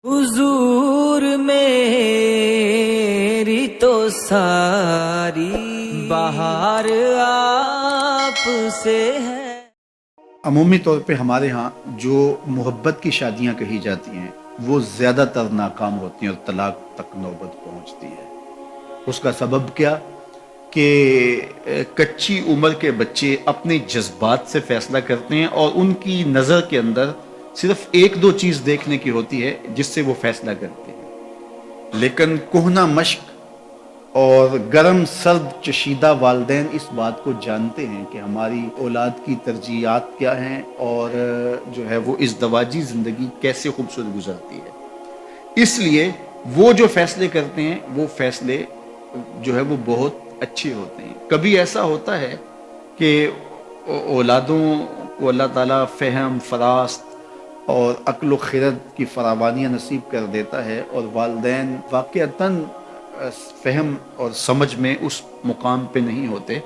حضور میری تو ساری بہار آپ سے ہے۔ عمومی طور پہ ہمارے ہاں جو محبت کی شادیاں کہی جاتی ہیں وہ زیادہ تر ناکام ہوتی ہیں اور طلاق تک نوبت پہنچتی ہے۔ اس کا سبب کیا کہ کچی عمر کے بچے اپنے جذبات سے فیصلہ کرتے ہیں اور ان کی نظر کے اندر صرف ایک دو چیز دیکھنے کی ہوتی ہے جس سے وہ فیصلہ کرتے ہیں، لیکن کہنہ مشق اور گرم سرد چشیدہ والدین اس بات کو جانتے ہیں کہ ہماری اولاد کی ترجیحات کیا ہیں اور جو ہے وہ ازدواجی زندگی کیسے خوبصورت گزرتی ہے۔ اس لیے وہ جو فیصلے کرتے ہیں وہ فیصلے جو ہے وہ بہت اچھے ہوتے ہیں۔ کبھی ایسا ہوتا ہے کہ اولادوں کو اللہ تعالیٰ فہم، فراست اور عقل و خرد کی فراوانیاں نصیب کر دیتا ہے اور والدین واقعتاً فہم اور سمجھ میں اس مقام پہ نہیں ہوتے،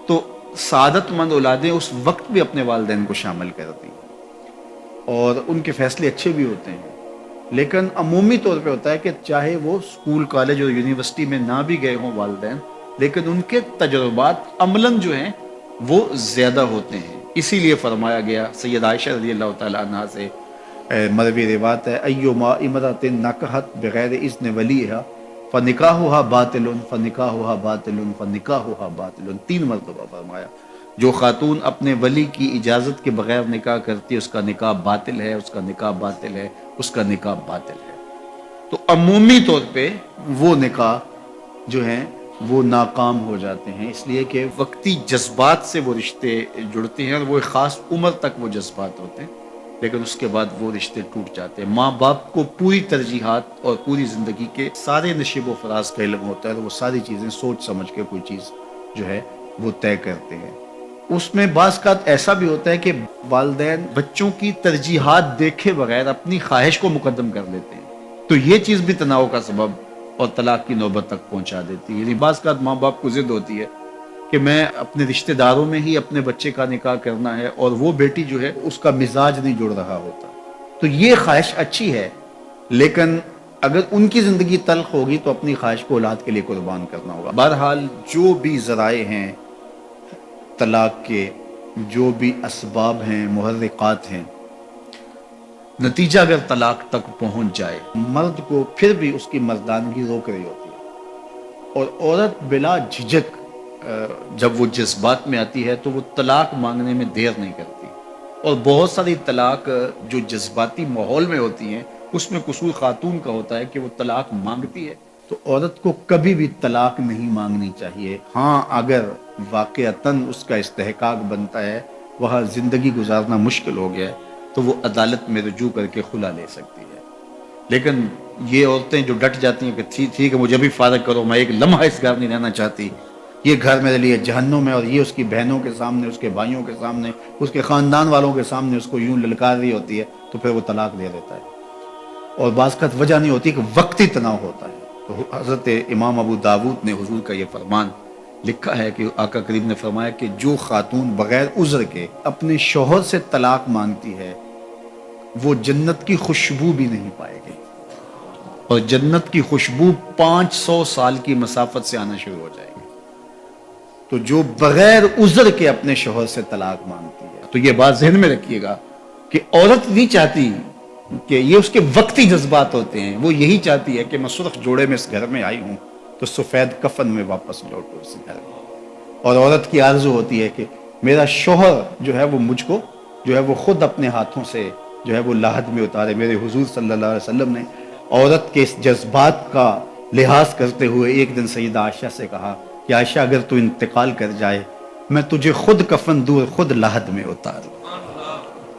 تو سعادت مند اولادیں اس وقت بھی اپنے والدین کو شامل کرتی ہیں اور ان کے فیصلے اچھے بھی ہوتے ہیں۔ لیکن عمومی طور پہ ہوتا ہے کہ چاہے وہ اسکول، کالج اور یونیورسٹی میں نہ بھی گئے ہوں والدین، لیکن ان کے تجربات عملاً جو ہیں وہ زیادہ ہوتے ہیں۔ اسی لیے فرمایا گیا سید عائشہ رضی اللہ تعالیٰ عنہ سے مروی روایت ہے، ایما امرأۃ نکحت بغیر اذن ولیہا فنکاحھا باطل فنکاحھا باطل فنکاحھا باطل، 3 مرتبہ فرمایا جو خاتون اپنے ولی کی اجازت کے بغیر نکاح کرتی ہے اس کا نکاح باطل ہے، اس کا نکاح باطل ہے، اس کا نکاح باطل ہے۔ تو عمومی طور پہ وہ نکاح جو ہیں وہ ناکام ہو جاتے ہیں، اس لیے کہ وقتی جذبات سے وہ رشتے جڑتے ہیں اور وہ ایک خاص عمر تک وہ جذبات ہوتے ہیں، لیکن اس کے بعد وہ رشتے ٹوٹ جاتے ہیں۔ ماں باپ کو پوری ترجیحات اور پوری زندگی کے سارے نشیب و فراز کا علم ہوتا ہے اور وہ ساری چیزیں سوچ سمجھ کے کوئی چیز جو ہے وہ طے کرتے ہیں۔ اس میں بعض اوقات ایسا بھی ہوتا ہے کہ والدین بچوں کی ترجیحات دیکھے بغیر اپنی خواہش کو مقدم کر لیتے ہیں، تو یہ چیز بھی تناؤ کا سبب اور طلاق کی نوبت تک پہنچا دیتی ہے۔ یعنی بعض اوقات ماں باپ کو ضد ہوتی ہے کہ میں اپنے رشتہ داروں میں ہی اپنے بچے کا نکاح کرنا ہے اور وہ بیٹی جو ہے اس کا مزاج نہیں جڑ رہا ہوتا، تو یہ خواہش اچھی ہے، لیکن اگر ان کی زندگی تلخ ہوگی تو اپنی خواہش کو اولاد کے لیے قربان کرنا ہوگا۔ بہرحال جو بھی ذرائع ہیں طلاق کے، جو بھی اسباب ہیں، محرکات ہیں، نتیجہ اگر طلاق تک پہنچ جائے، مرد کو پھر بھی اس کی مردانگی روک رہی ہوتی ہے اور عورت بلا جھجک جب وہ جذبات میں آتی ہے تو وہ طلاق مانگنے میں دیر نہیں کرتی، اور بہت ساری طلاق جو جذباتی ماحول میں ہوتی ہیں اس میں قصور خاتون کا ہوتا ہے کہ وہ طلاق مانگتی ہے۔ تو عورت کو کبھی بھی طلاق نہیں مانگنی چاہیے، ہاں اگر واقعتاً اس کا استحقاق بنتا ہے، وہاں زندگی گزارنا مشکل ہو گیا ہے، تو وہ عدالت میں رجوع کر کے خلا لے سکتی ہے۔ لیکن یہ عورتیں جو ڈٹ جاتی ہیں کہ ٹھیک ہے مجھے بھی فارغ کرو، میں ایک لمحہ اس گھر نہیں رہنا چاہتی، یہ گھر میرے لیے جہنم ہے، اور یہ اس کی بہنوں کے سامنے، اس کے بھائیوں کے سامنے، اس کے خاندان والوں کے سامنے اس کو یوں للکار رہی ہوتی ہے، تو پھر وہ طلاق دے دیتا ہے۔ اور بعض کا وجہ نہیں ہوتی کہ وقتی تناؤ ہوتا ہے۔ تو حضرت امام ابو داود نے حضور کا یہ فرمان لکھا ہے کہ آقا کریم نے فرمایا کہ جو خاتون بغیر عذر کے اپنے شوہر سے طلاق مانگتی ہے وہ جنت کی خوشبو بھی نہیں پائے گی، اور جنت کی خوشبو 500 سال کی مسافت سے آنا شروع ہو جائے گی۔ تو جو بغیر عذر کے اپنے شوہر سے طلاق مانگتی ہے، تو یہ بات ذہن میں رکھیے گا کہ عورت نہیں چاہتی کہ یہ اس کے وقتی جذبات ہوتے ہیں، وہ یہی چاہتی ہے کہ میں سرخ جوڑے میں اس گھر میں آئی ہوں تو سفید کفن میں واپس لوٹوں اس گھر میں، اور عورت کی آرزو ہوتی ہے کہ میرا شوہر جو ہے وہ مجھ کو جو ہے وہ خود اپنے ہاتھوں سے جو ہے وہ لاحد میں اتارے۔ میرے حضور صلی اللہ علیہ وسلم نے عورت کے اس جذبات کا لحاظ کرتے ہوئے ایک دن سیدہ عائشہ سے کہا کہ عائشہ اگر تو انتقال کر جائے میں تجھے خود کفن دوں، خود لاحد میں اتاروں۔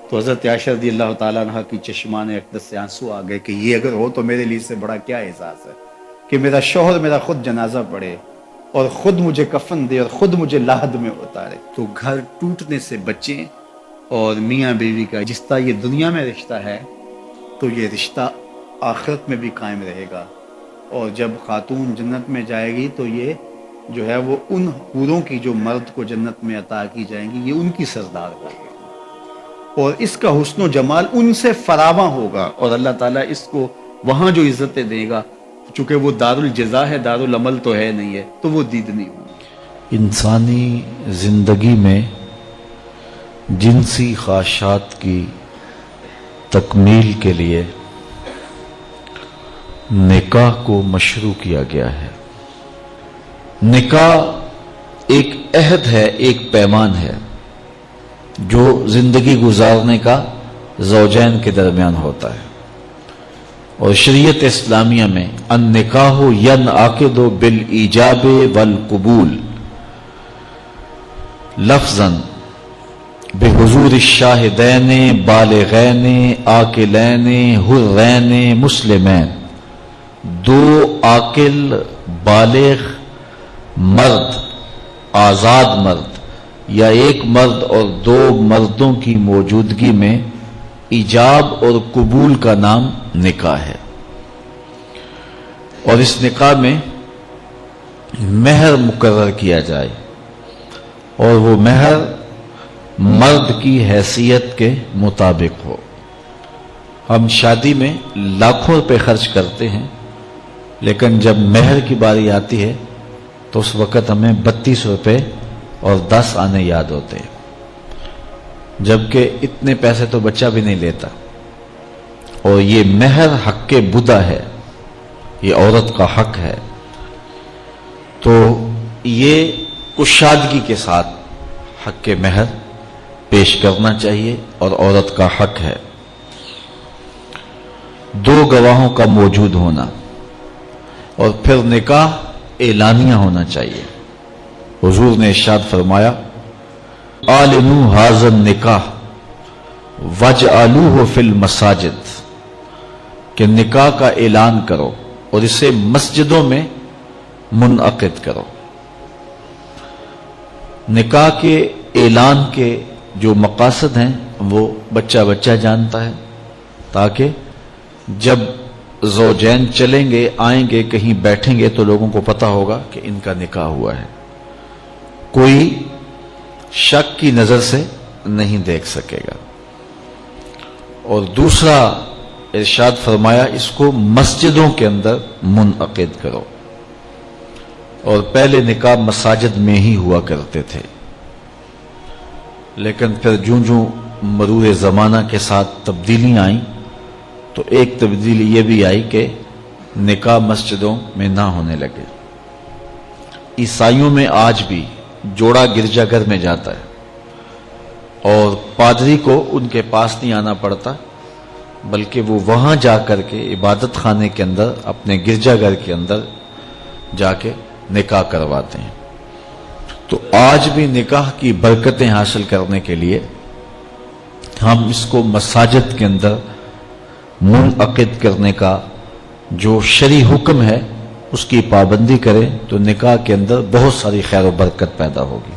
تو حضرت عائشہ رضی اللہ تعالیٰ عنہ کی چشمان اقدس سے آنسو آ گئے کہ یہ اگر ہو تو میرے لیے سے بڑا کیا احساس ہے کہ میرا شوہر میرا خود جنازہ پڑھے اور خود مجھے کفن دے اور خود مجھے لاحد میں اتارے۔ تو گھر ٹوٹنے سے بچیں، اور میاں بیوی کا جس طرح یہ دنیا میں رشتہ ہے تو یہ رشتہ آخرت میں بھی قائم رہے گا، اور جب خاتون جنت میں جائے گی تو یہ جو ہے وہ ان حوروں کی جو مرد کو جنت میں عطا کی جائیں گی، یہ ان کی سردار ہوگی، اور اس کا حسن و جمال ان سے فراواں ہوگا، اور اللہ تعالیٰ اس کو وہاں جو عزتیں دے گا، چونکہ وہ دار الجزا ہے، دار العمل تو ہے نہیں ہے، تو وہ دیدنی ہوگی۔ انسانی زندگی میں جنسی خواہشات کی تکمیل کے لیے نکاح کو مشروع کیا گیا ہے۔ نکاح ایک عہد ہے، ایک پیمان ہے جو زندگی گزارنے کا زوجین کے درمیان ہوتا ہے، اور شریعت اسلامیہ میں النکاح ینعقد بالایجاب والقبول لفظاً بحضور الشاہدین بالغین عاقلین حرین مسلمین، دو عاقل بالغ مرد، آزاد مرد یا ایک مرد اور دو مردوں کی موجودگی میں ایجاب اور قبول کا نام نکاح ہے۔ اور اس نکاح میں مہر مقرر کیا جائے، اور وہ مہر مرد کی حیثیت کے مطابق ہو۔ ہم شادی میں لاکھوں روپے خرچ کرتے ہیں، لیکن جب مہر کی باری آتی ہے تو اس وقت ہمیں 32 روپے اور 10 آنے یاد ہوتے ہیں، جبکہ اتنے پیسے تو بچہ بھی نہیں لیتا۔ اور یہ مہر حق بدا ہے، یہ عورت کا حق ہے، تو یہ کشادگی کے ساتھ حق مہر پیش کرنا چاہیے، اور عورت کا حق ہے۔ دو گواہوں کا موجود ہونا، اور پھر نکاح اعلانیہ ہونا چاہیے۔ حضور نے ارشاد فرمایا اعلنوا ھذا النکاح واجعلوہ فی المساجد، کہ نکاح کا اعلان کرو اور اسے مسجدوں میں منعقد کرو۔ نکاح کے اعلان کے جو مقاصد ہیں وہ بچہ بچہ جانتا ہے، تاکہ جب زوجین چلیں گے، آئیں گے، کہیں بیٹھیں گے تو لوگوں کو پتہ ہوگا کہ ان کا نکاح ہوا ہے، کوئی شک کی نظر سے نہیں دیکھ سکے گا۔ اور دوسرا ارشاد فرمایا اس کو مسجدوں کے اندر منعقد کرو، اور پہلے نکاح مساجد میں ہی ہوا کرتے تھے، لیکن پھر جوں مرور زمانہ کے ساتھ تبدیلیاں آئیں تو ایک تبدیلی یہ بھی آئی کہ نکاح مسجدوں میں نہ ہونے لگے۔ عیسائیوں میں آج بھی جوڑا گرجا گھر میں جاتا ہے، اور پادری کو ان کے پاس نہیں آنا پڑتا، بلکہ وہ وہاں جا کر کے عبادت خانے کے اندر، اپنے گرجا گھر کے اندر جا کے نکاح کرواتے ہیں۔ تو آج بھی نکاح کی برکتیں حاصل کرنے کے لیے ہم اس کو مساجد کے اندر منعقد کرنے کا جو شرعی حکم ہے اس کی پابندی کریں، تو نکاح کے اندر بہت ساری خیر و برکت پیدا ہوگی۔